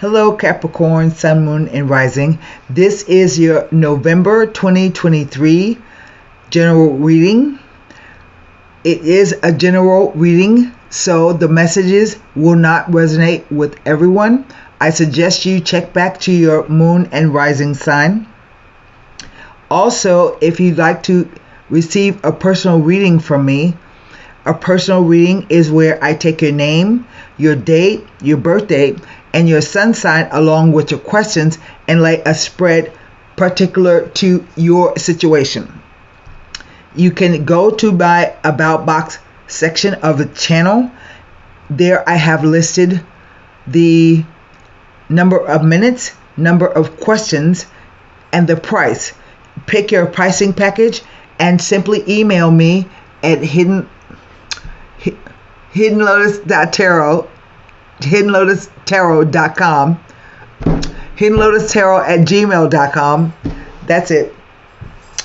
Hello Capricorn, Sun, Moon, and Rising. This is your November 2023 general reading. It is a general reading, so the messages will not resonate with everyone. I suggest you check back to your Moon and Rising sign. Also, if you'd like to receive a personal reading from me, a personal reading is where I take your name, your date, your birth date, and your sun sign along with your questions and lay a spread particular to your situation. You can go to my About Box section of the channel. There I have listed the number of minutes, number of questions, and the price. Pick your pricing package and simply email me at hiddenlotustarot.com, hiddenlotustarot@gmail.com. That's it.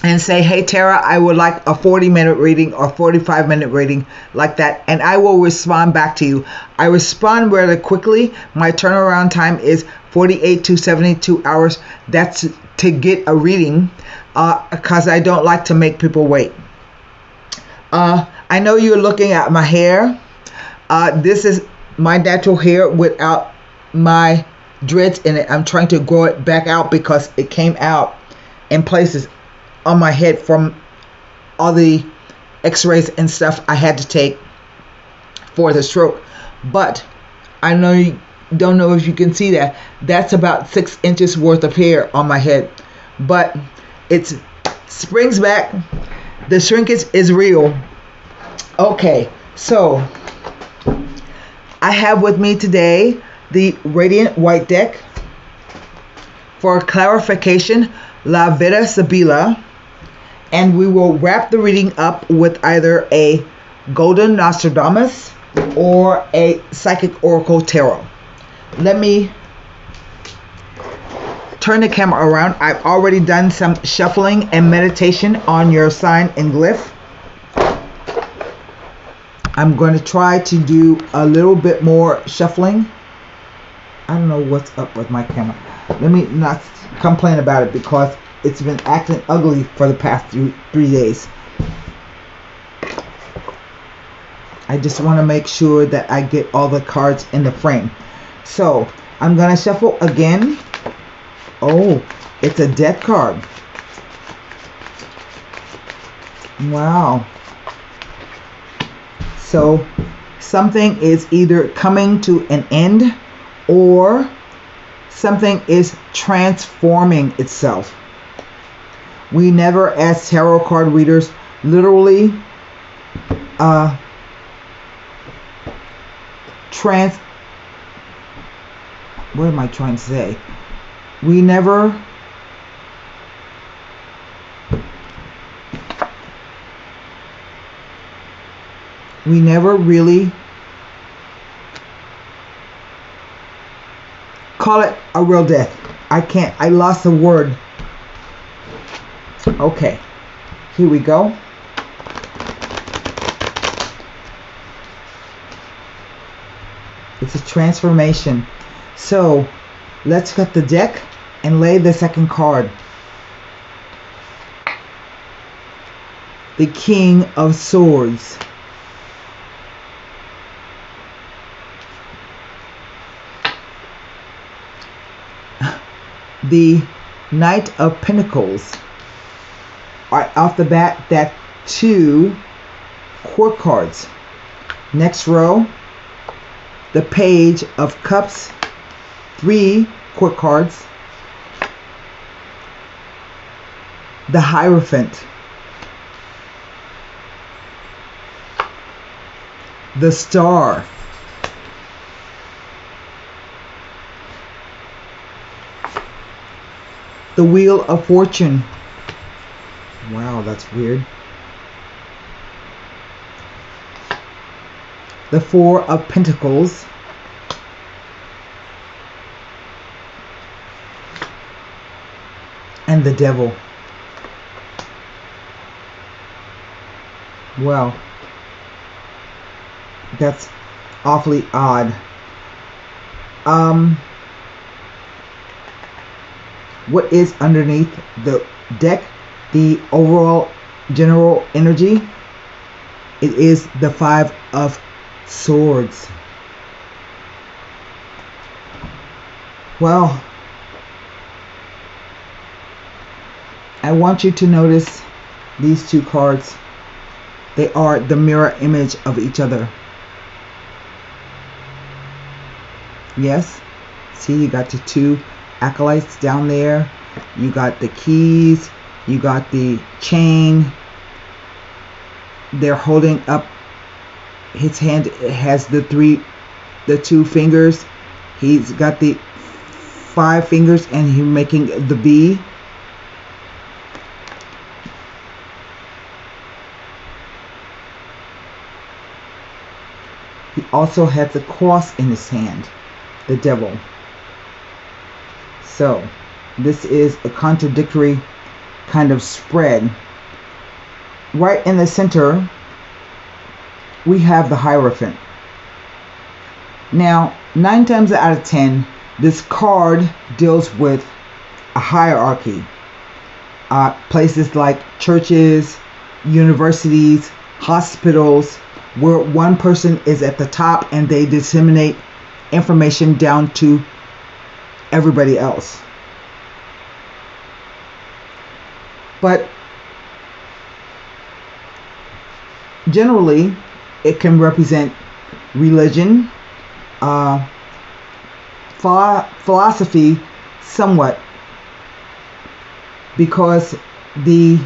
And say, hey Tara, I would like a 40-minute reading or 45-minute reading, like that, and I will respond back to you. I respond rather quickly. My turnaround time is 48 to 72 hours. That's to get a reading, because I don't like to make people wait. I know you're looking at my hair. This is my natural hair without my dreads in it. I'm trying to grow it back out because it came out in places on my head from all the x-rays and stuff I had to take for the stroke. But I know you don't know if you can see that. That's about 6 inches worth of hair on my head. But it springs back. The shrinkage is real. Okay, so I have with me today the Radiant White deck. For clarification, La Vida Sibila, and we will wrap the reading up with either a Golden Nostradamus or a Psychic Oracle Tarot. Let me turn the camera around. I've already done some shuffling and meditation on your sign and glyph. I'm going to try to do a little bit more shuffling. I don't know what's up with my camera. Let me not complain about it because it's been acting ugly for the past 3 days. I just want to make sure that I get all the cards in the frame. So I'm going to shuffle again. Oh, it's a death card. Wow. So something is either coming to an end or something is transforming itself. We never, as tarot card readers, literally what am I trying to say? We never really call it a real death. I lost the word. Okay, here we go. It's a transformation. So let's cut the deck and lay the second card. The King of Swords. The Knight of Pentacles. Right off the bat, that 2 court cards. Next row, the Page of Cups, 3 court cards. The Hierophant. The Star. The Wheel of Fortune. Wow, that's weird. The 4 of Pentacles. And the Devil. Well, that's awfully odd. what is underneath the deck, the overall general energy. It is the Five of Swords. Well, I want you to notice these two cards. They are the mirror image of each other. Yes, see, you got the two acolytes down there. You got the keys. You got the chain. They're holding up. His hand has the two fingers. He's got the 5 fingers, and he's making the B. He also has a cross in his hand, the devil. So, this is a contradictory kind of spread. Right in the center, we have the Hierophant. Now, 9 times out of 10, this card deals with a hierarchy. Places like churches, universities, hospitals, where one person is at the top and they disseminate information down to everybody else. But generally, it can represent religion, philosophy, somewhat, because the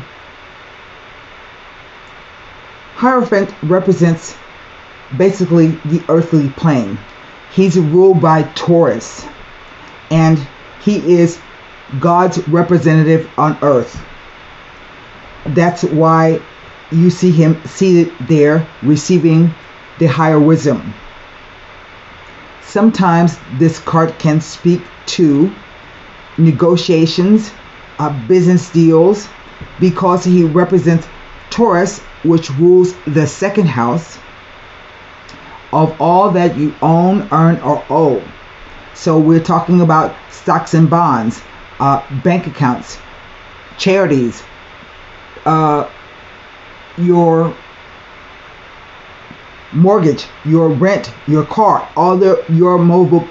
Hierophant represents basically the earthly plane. He's ruled by Taurus, and he is God's representative on earth. That's why you see him seated there receiving the higher wisdom. Sometimes this card can speak to negotiations, business deals, because he represents Taurus, which rules the second house of all that you own, earn, or owe. So we're talking about stocks and bonds, bank accounts, charities, your mortgage, your rent, your car, all your movable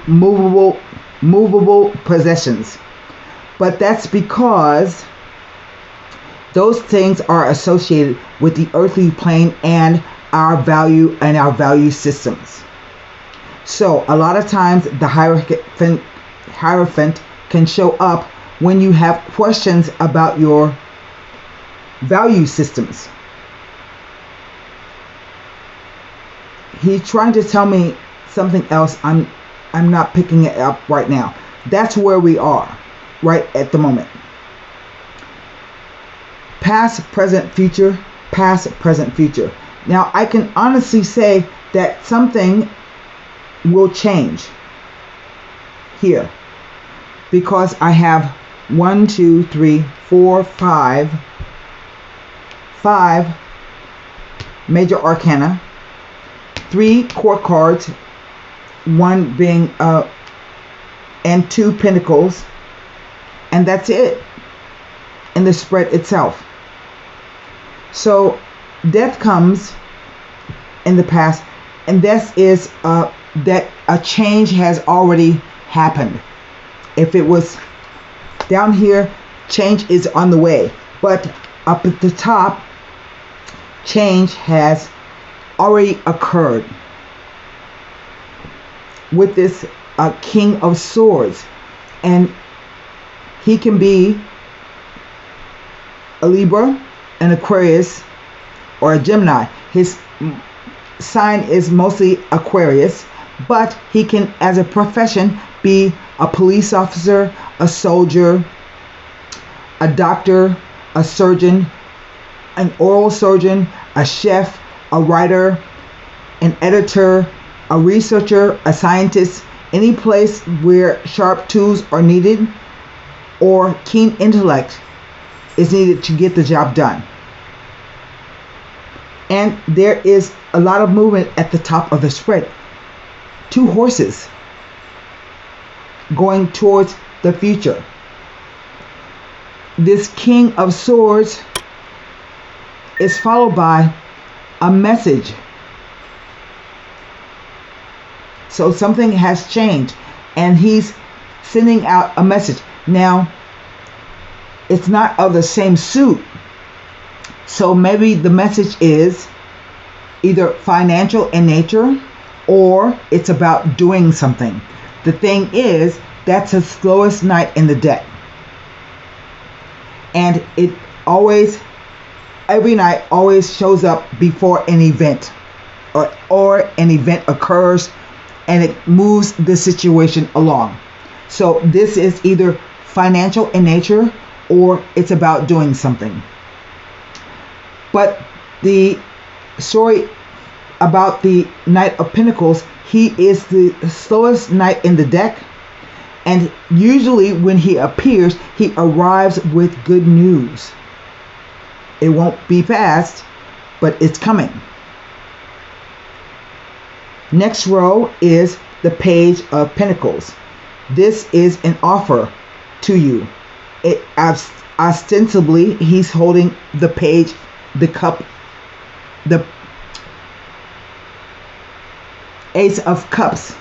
possessions. But that's because those things are associated with the earthly plane and our value systems. So a lot of times the Hierophant can show up when you have questions about your value systems. He's trying to tell me something else. I'm not picking it up right now. That's where we are right at the moment. Past, present, future. Past, present, future. Now I can honestly say that something will change here, because I have 1, 2, 3, 4, 5 major arcana, 3 court cards, 1 being and 2 pentacles, and that's it in the spread itself. So death comes in the past, and this is that a change has already happened. If it was down here, change is on the way, but up at the top, change has already occurred with this King of Swords, and he can be a Libra, an Aquarius, or a Gemini. His sign is mostly Aquarius, but he can, as a profession, be a police officer, a soldier, a doctor, a surgeon, an oral surgeon, a chef, a writer, an editor, a researcher, a scientist, any place where sharp tools are needed or keen intellect is needed to get the job done. And there is a lot of movement at the top of the spread. 2 horses going towards the future. this King of Swords is followed by a message. So something has changed, and he's sending out a message. Now, it's not of the same suit. So maybe the message is either financial in nature, or it's about doing something. The thing is, that's the slowest knight in the deck. And it always, every night always shows up before an event, or an event occurs, and it moves the situation along. So this is either financial in nature, or it's about doing something. But the story about the Knight of Pentacles, he is the slowest knight in the deck, and usually when he appears, he arrives with good news. It won't be fast, but it's coming. Next row is the Page of Pentacles. This is an offer to you. Ostensibly, he's holding the page, the cup, the Ace of Cups.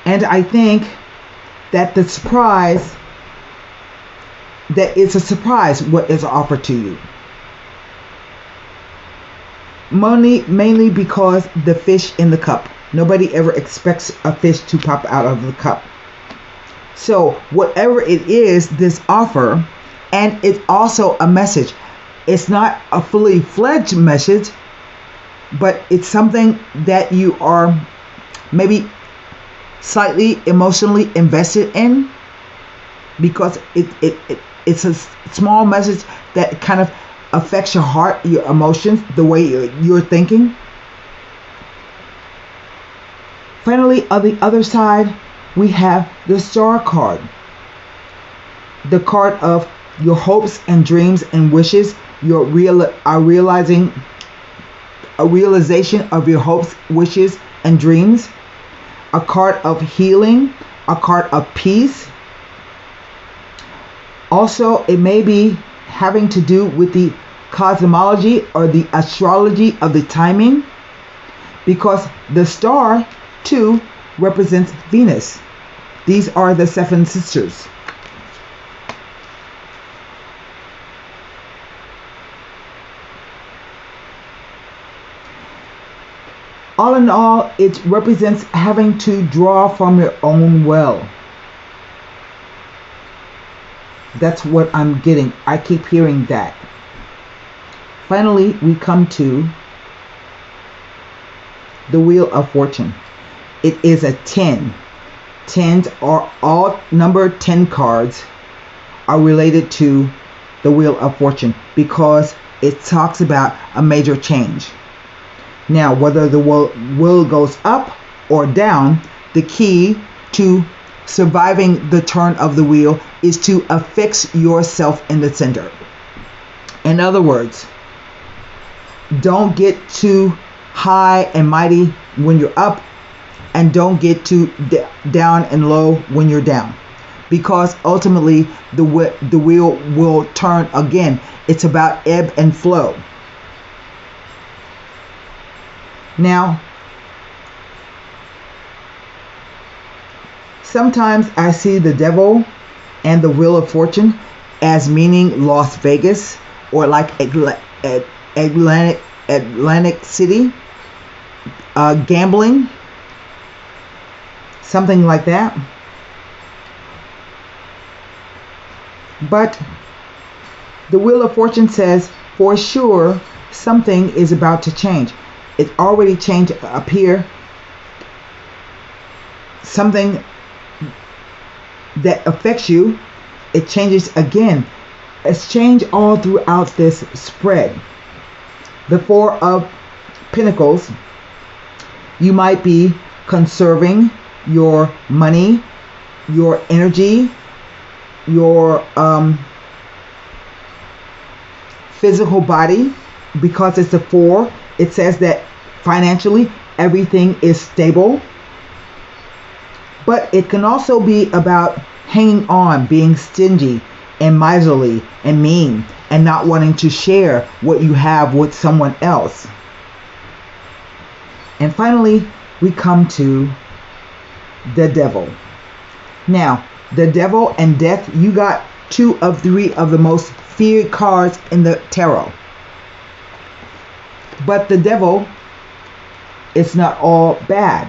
And I think that the surprise, that it's a surprise what is offered to you. Money, mainly because the fish in the cup. Nobody ever expects a fish to pop out of the cup. So whatever it is, this offer, and it's also a message. It's not a fully fledged message, but it's something that you are maybe slightly emotionally invested in, because it's a small message that kind of affects your heart, your emotions, the way you're thinking. Finally, on the other side, we have the Star card. The card of your hopes and dreams and wishes, your realization of your hopes, wishes, and dreams. A card of healing, a card of peace. Also, it may be having to do with the cosmology or the astrology of the timing, because the star too represents Venus. These are the seven sisters. All in all, it represents having to draw from your own well. That's what I'm getting. I keep hearing that. Finally, we come to the Wheel of Fortune. It is a 10. 10s are all number 10 cards are related to the Wheel of Fortune, because it talks about a major change. Now, whether the wheel goes up or down, the key to surviving the turn of the wheel is to affix yourself in the center. In other words, don't get too high and mighty when you're up, and don't get too down and low when you're down, because ultimately the wheel will turn again. It's about ebb and flow. Now, sometimes I see the devil and the Wheel of Fortune as meaning Las Vegas, or like Atlantic City, gambling, something like that. But the Wheel of Fortune says for sure something is about to change. It already changed up here. Something that affects you, it changes again. It's changed all throughout this spread. The Four of Pentacles, you might be conserving your money, your energy, your physical body, because it's a 4. It says that financially everything is stable, but it can also be about hanging on, being stingy and miserly and mean, and not wanting to share what you have with someone else. And finally, we come to the devil. Now, the devil and death, you got 2 of 3 of the most feared cards in the tarot. But the devil is not all bad.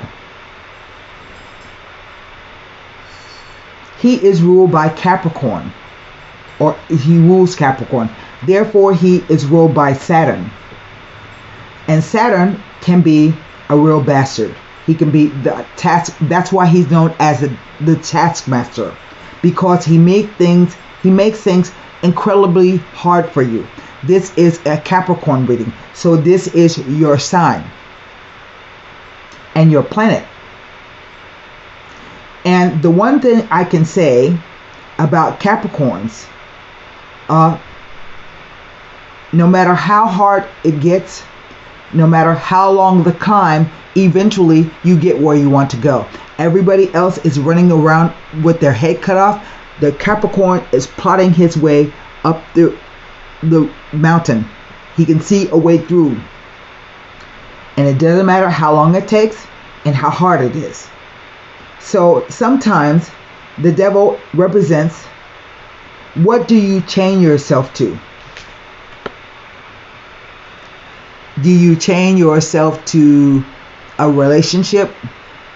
He is ruled by Capricorn, or he rules Capricorn. Therefore, he is ruled by Saturn. And Saturn can be a real bastard. He can be the task. That's why he's known as the taskmaster, because he makes things incredibly hard for you. This is a Capricorn reading, so this is your sign and your planet. And the one thing I can say about Capricorns, no matter how hard it gets, no matter how long the climb, eventually you get where you want to go. Everybody else is running around with their head cut off. The Capricorn is plotting his way up the mountain. He can see a way through. And it doesn't matter how long it takes and how hard it is. So sometimes the devil represents, what do you chain yourself to? Do you chain yourself to a relationship?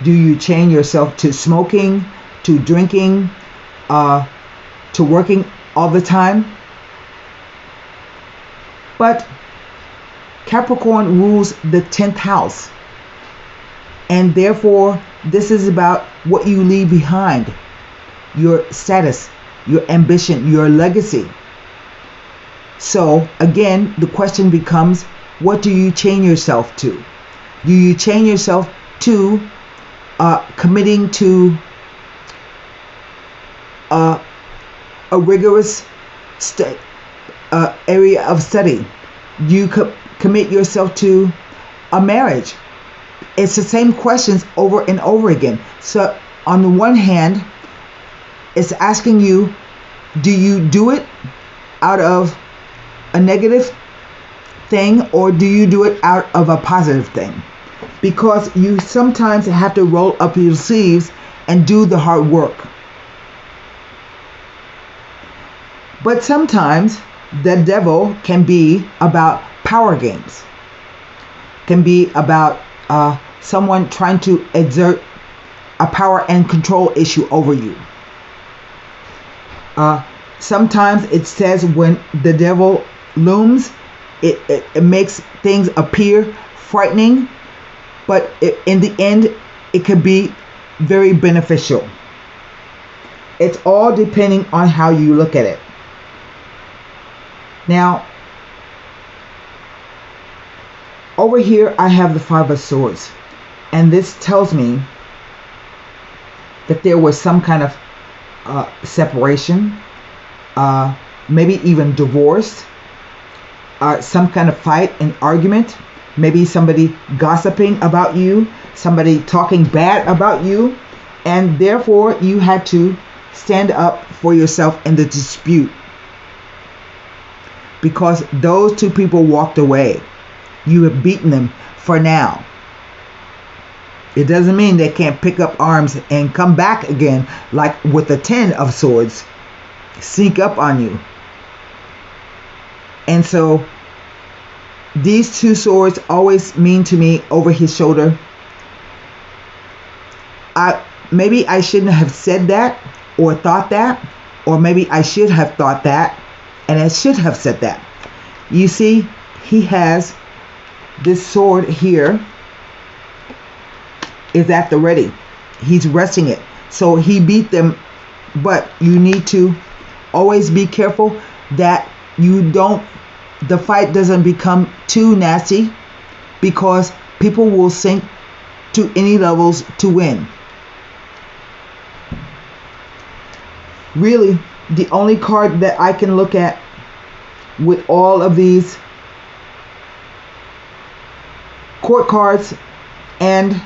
Do you chain yourself to smoking, to drinking, to working all the time? But Capricorn rules the 10th house. And therefore, this is about what you leave behind. Your status, your ambition, your legacy. So again, the question becomes, what do you chain yourself to? Do you chain yourself to committing to a rigorous area of study? Do you commit yourself to a marriage? It's the same questions over and over again. So on the one hand, it's asking you, do you do it out of a negative thing, or do you do it out of a positive thing? Because you sometimes have to roll up your sleeves and do the hard work. But sometimes the devil can be about power games, can be about someone trying to exert a power and control issue over you. Sometimes it says when the devil looms, it makes things appear frightening, but in the end, it could be very beneficial. It's all depending on how you look at it. Now, over here, I have the 5 of Swords, and this tells me that there was some kind of separation, maybe even divorce, some kind of fight and argument, maybe somebody gossiping about you, somebody talking bad about you, and therefore you had to stand up for yourself in the dispute because those 2 people walked away. You have beaten them for now. It doesn't mean they can't pick up arms and come back again, like with the 10 of Swords, sneak up on you. And so these 2 swords always mean to me over his shoulder. Maybe I shouldn't have said that or thought that, or maybe I should have thought that and I should have said that. You see, he has this sword here is at the ready. He's resting it. So he beat them, but you need to always be careful that the fight doesn't become too nasty, because people will sink to any levels to win. Really, the only card that I can look at with all of these court cards and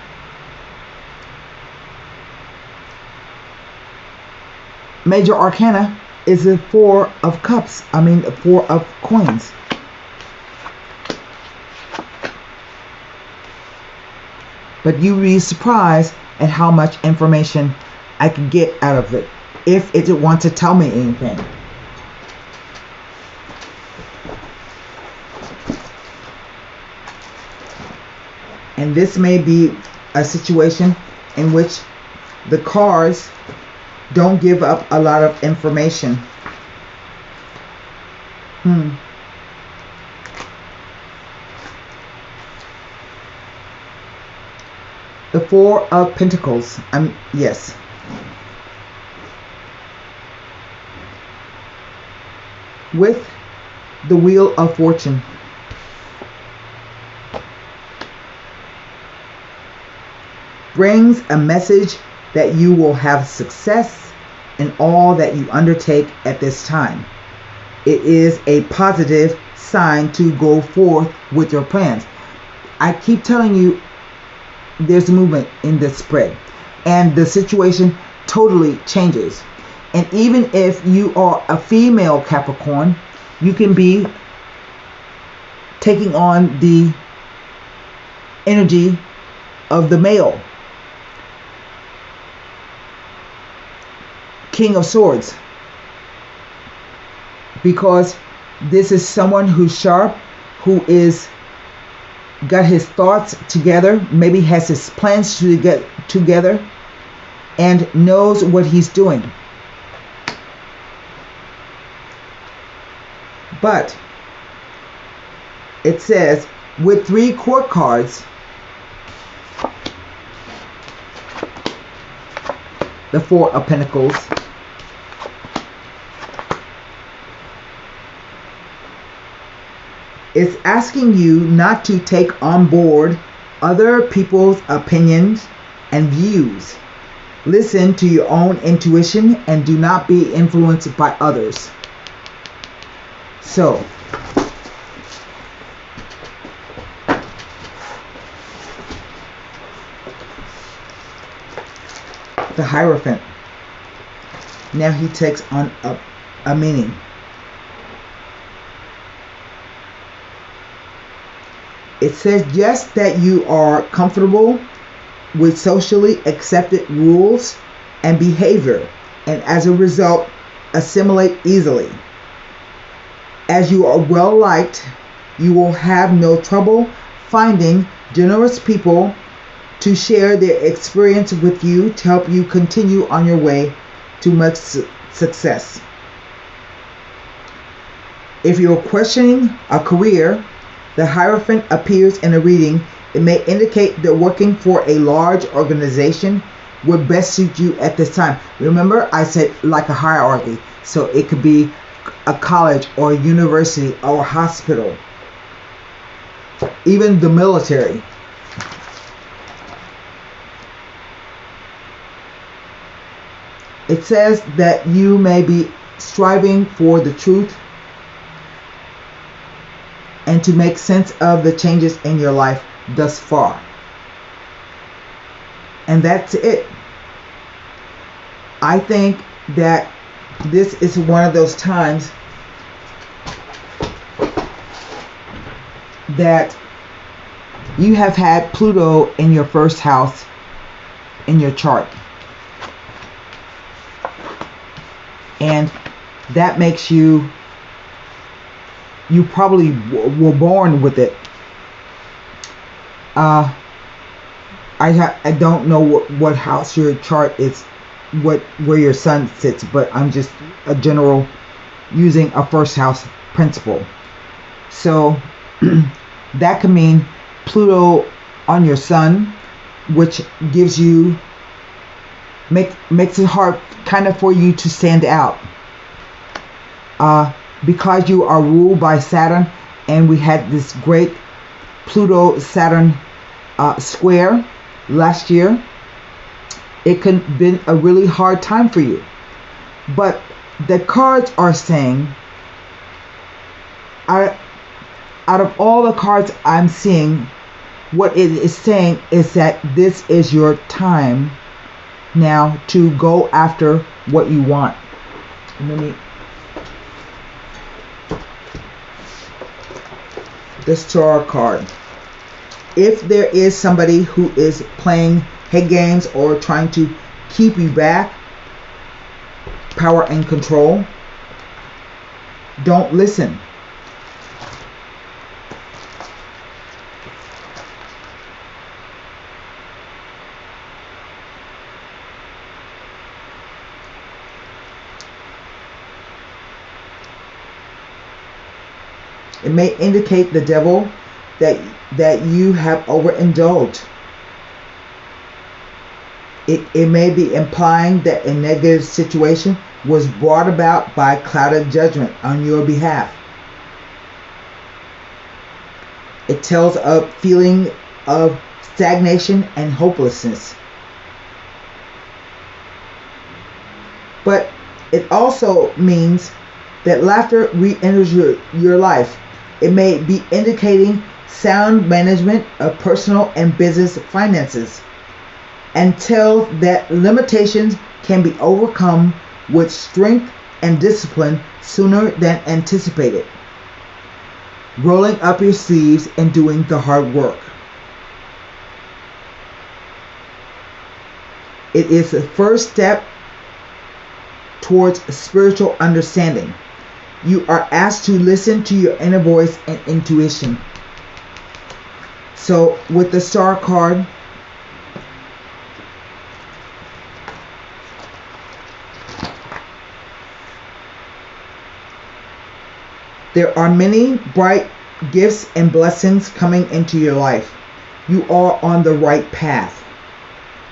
major arcana is the Four of Cups. I mean, the Four of Coins. But you'd be surprised at how much information I can get out of it if it wants to tell me anything. And this may be a situation in which the cards don't give up a lot of information. The Four of Pentacles. Yes. With the Wheel of Fortune. Brings a message that you will have success in all that you undertake at this time. It is a positive sign to go forth with your plans. I keep telling you, there's movement in this spread, and the situation totally changes. And even if you are a female Capricorn, you can be taking on the energy of the male. King of Swords. Because this is someone who's sharp, who is got his thoughts together, maybe has his plans to get together, and knows what he's doing. But it says with 3 court cards, the Four of Pentacles, it's asking you not to take on board other people's opinions and views. Listen to your own intuition and do not be influenced by others. So, the Hierophant. Now he takes on a meaning. It says just that you are comfortable with socially accepted rules and behavior, and as a result, assimilate easily. As you are well liked, you will have no trouble finding generous people to share their experience with you to help you continue on your way to much success. If you're questioning a career, the Hierophant appears in a reading. It may indicate that working for a large organization would best suit you at this time. Remember, I said like a hierarchy. So it could be a college or a university or a hospital. Even the military. It says that you may be striving for the truth and to make sense of the changes in your life thus far. And that's it. I think that this is one of those times that you have had Pluto in your first house in your chart. And that makes you probably were born with it. I don't know what house your chart is, where your sun sits, but I'm just a general using a first house principle. So that can mean Pluto on your sun, which gives you makes it hard kind of for you to stand out. Because you are ruled by Saturn, and we had this great Pluto-Saturn square last year, it could have been a really hard time for you. But the cards are saying, out of all the cards I'm seeing, what it is saying is that this is your time now to go after what you want. Mini. The Star card. If there is somebody who is playing head games or trying to keep you back, power and control, don't listen. It may indicate the devil that you have overindulged. It may be implying that a negative situation was brought about by clouded judgment on your behalf. It tells a feeling of stagnation and hopelessness. But it also means that laughter re-enters your life. It may be indicating sound management of personal and business finances, and tells that limitations can be overcome with strength and discipline sooner than anticipated. Rolling up your sleeves and doing the hard work. It is the first step towards spiritual understanding. You are asked to listen to your inner voice and intuition. So with the Star card, there are many bright gifts and blessings coming into your life. You are on the right path.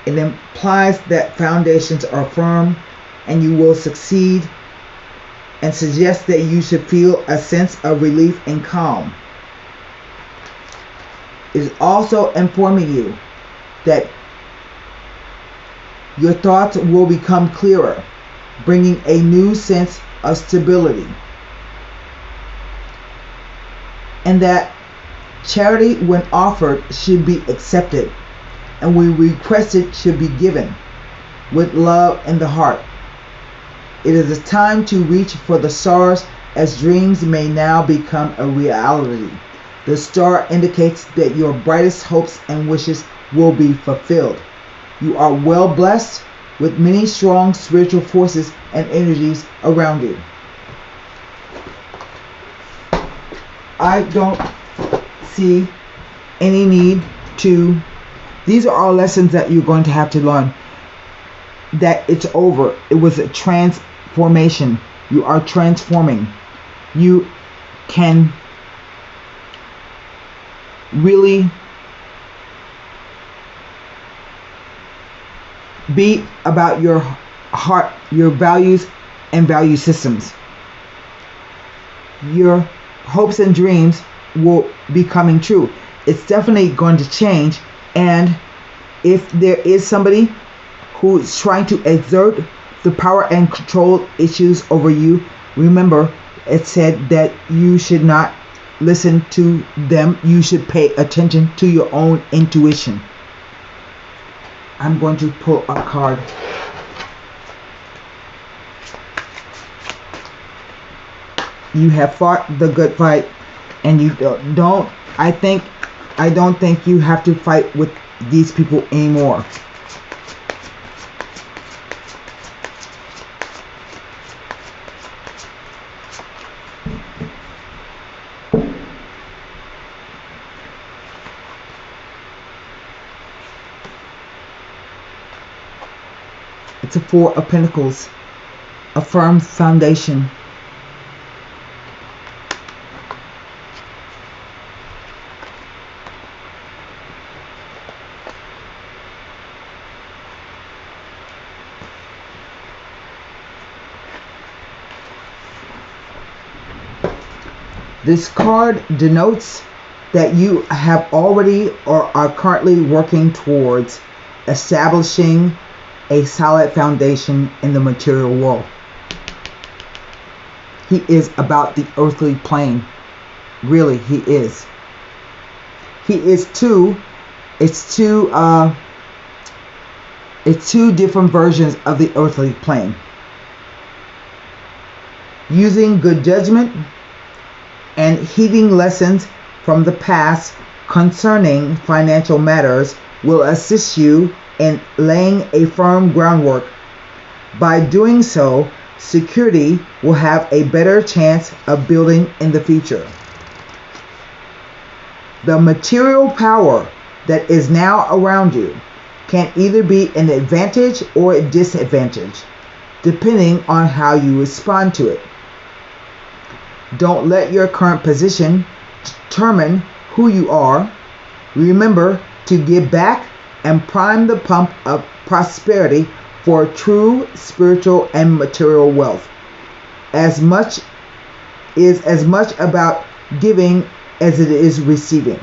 It implies that foundations are firm and you will succeed, and suggests that you should feel a sense of relief and calm. It is also informing you that your thoughts will become clearer, bringing a new sense of stability. And that charity, when offered, should be accepted, and when requested, should be given with love in the heart. It is a time to reach for the stars, as dreams may now become a reality. The star indicates that your brightest hopes and wishes will be fulfilled. You are well blessed with many strong spiritual forces and energies around you. I don't see any need to, these are all lessons that you're going to have to learn. That it's over. It was a transformation. You are transforming. You can really be about your heart, your values and value systems. Your hopes and dreams will be coming true. It's definitely going to change, and if there is somebody who is trying to exert the power and control issues over you, remember it said that you should not listen to them. You should pay attention to your own intuition. I'm going to pull a card. You have fought the good fight, and you don't. I don't think you have to fight with these people anymore. It's a Four of Pentacles, a firm foundation. This card denotes that you have already or are currently working towards establishing a solid foundation in the material world. He is about the earthly plane. Really, he is. He is two. It's two different versions of the earthly plane. Using good judgment and heeding lessons from the past concerning financial matters will assist you in laying a firm groundwork. By doing so, security will have a better chance of building in the future. The material power that is now around you can either be an advantage or a disadvantage, depending on how you respond to it. Don't let your current position determine who you are. Remember to give back and prime the pump of prosperity for true spiritual and material wealth. As much about giving as it is receiving.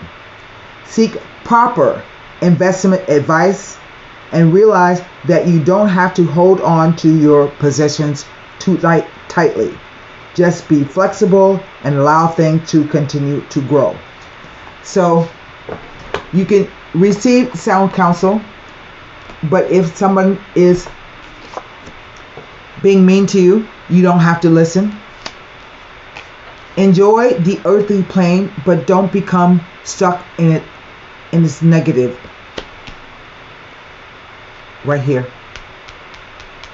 Seek proper investment advice and realize that you don't have to hold on to your possessions too tightly. Just be flexible and allow things to continue to grow. So you can receive sound counsel, but if someone is being mean to you, you don't have to listen. Enjoy the earthly plane, but don't become stuck in it, in this negative. Right here.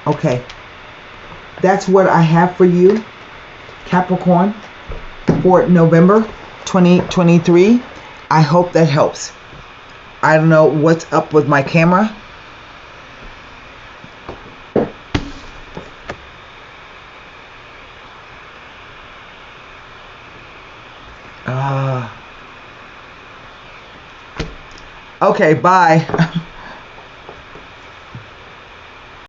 Okay. That's what I have for you, Capricorn, for November 2023. I hope that helps. I don't know what's up with my camera. Okay, bye.